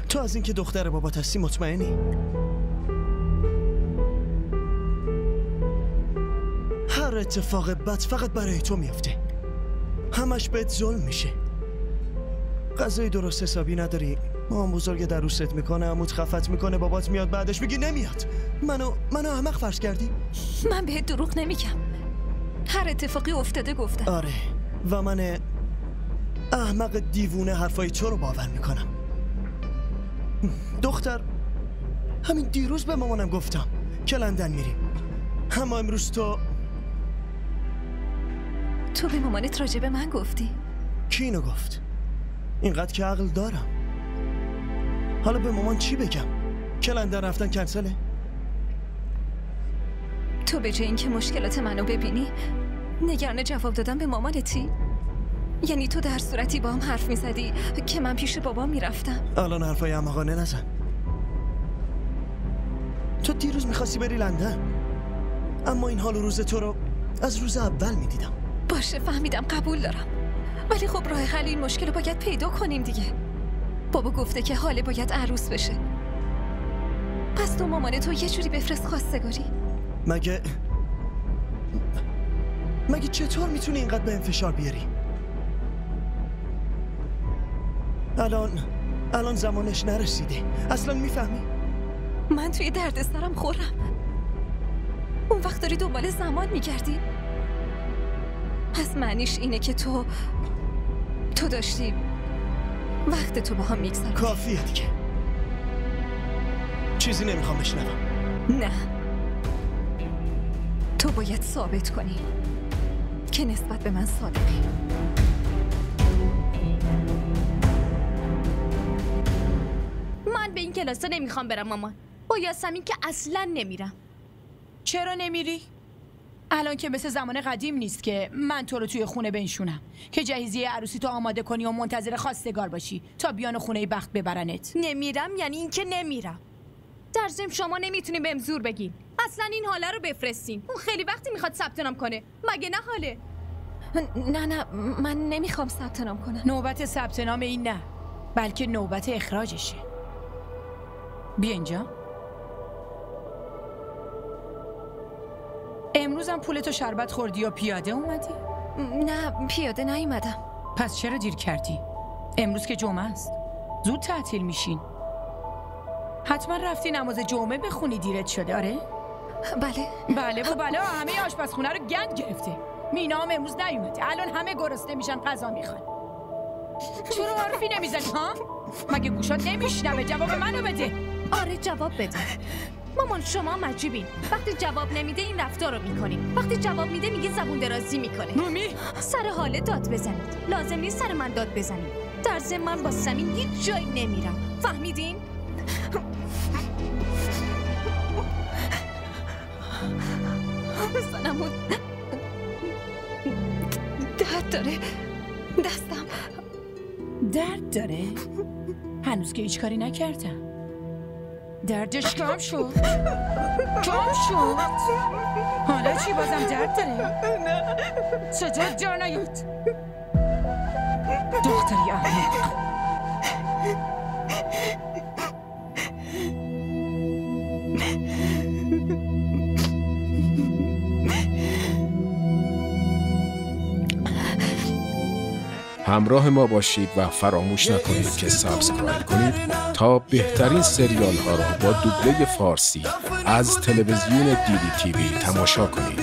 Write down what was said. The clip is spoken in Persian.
تو از اینکه دختر بابات هستی مطمئنی؟ هر اتفاق بد فقط برای تو میفته. همش بهت ظلم میشه. غذای درست حسابی نداری، مامان بزرگ در رو ست میکنه، عموت خفت میکنه، بابات میاد بعدش میگی نمیاد. منو احمق فرض کردی؟ من بهت دروغ نمیگم. هر اتفاقی افتاده گفتم. آره و من احمق دیوونه حرفای تو رو باور میکنم. دختر، همین دیروز به مامانم گفتم که لندن میری، اما امروز تو به مامانت راجع به من گفتی؟ کی اینو گفت؟ اینقدر که عقل دارم. حالا به مامان چی بگم؟ که لندن رفتن کنسله؟ تو به جای اینکه مشکلات منو ببینی نگران جواب دادن به مامانتی؟ یعنی تو در صورتی با هم حرف میزدی که من پیش بابام میرفتم؟ الان حرفای احمقانه نزن. تو دیروز میخواستی بری لندن، اما این حال و روز تو رو از روز اول میدیدم. باشه فهمیدم، قبول دارم، ولی خب راه حل این مشکل رو باید پیدا کنیم دیگه. بابا گفته که حاله باید عروس بشه، پس تو مامان تو یه جوری بفرست خواستگاری. مگه چطور میتونی اینقدر به انفشار بیاری؟ الان زمانش نرسیده. اصلا میفهمی؟ من توی دردسرم خورم. اون وقت داری دنبال زمان میگردی؟ پس معنیش اینه که تو داشتی وقت تو با هم میگذرونی. کافیه دیگه، چیزی نمیخوام بشنوم. نه، تو باید ثابت کنی که نسبت به من صادقی. من به این کلاسا نمیخوام برم مامان. با یاسمین که اصلا نمیرم. چرا نمیری؟ الان که مثل زمان قدیم نیست که من تو رو توی خونه بنشونم که جهیزیه عروسی تو آماده کنی و منتظر خواستگار باشی تا بیان خونه بخت ببرنت. نمیرم یعنی این که نمیرم. در ضمن شما نمیتونی بهم زور بگین. اصلا این حاله رو بفرستین. اون خیلی وقتی میخواد ثبت نام کنه، مگه نه حاله؟ نه من نمیخوام ثبت نام کنم. نوبت ثبت نام این نه، بلکه نوبت اخراجشه. بیا اینجا. امروزم پولتو شربت خوردی و پیاده اومدی؟ نه پیاده نیومدم. پس چرا دیر کردی؟ امروز که جمعه است، زود تعطیل میشین. حتما رفتی نماز جمعه بخونی دیرت شده. آره؟ بله و بله. همه آشپزخونه رو گند گرفته. مینا هم امروز نیومده. الان همه گرسنه میشن غذا میخوان. چرا حرفی نمیزنی ها؟ مگه گوشات نمیشنوه؟ جواب منو بده. آره جواب بده. مامان شما عجیبین. وقتی جواب نمیده این رفتار رو میکنین، وقتی جواب میده میگین زبون درازی میکنه. مومی سر حاله داد بزنید. لازم نیست سر من داد بزنید. در ضمن من با سمین هیچ جایی نمیرم. فهمیدین؟ بزنمون درد داره. دستم درد داره؟ هنوز که هیچ کاری نکردم. دردش کم شد. حالا چی بازم درد داره؟ چطور جا نیاد؟ دختری احمق. همراه ما باشید و فراموش نکنید که سابسکرایب کنید تا بهترین سریال ها را با دوبله فارسی از تلویزیون دیدی تیوی تماشا کنید.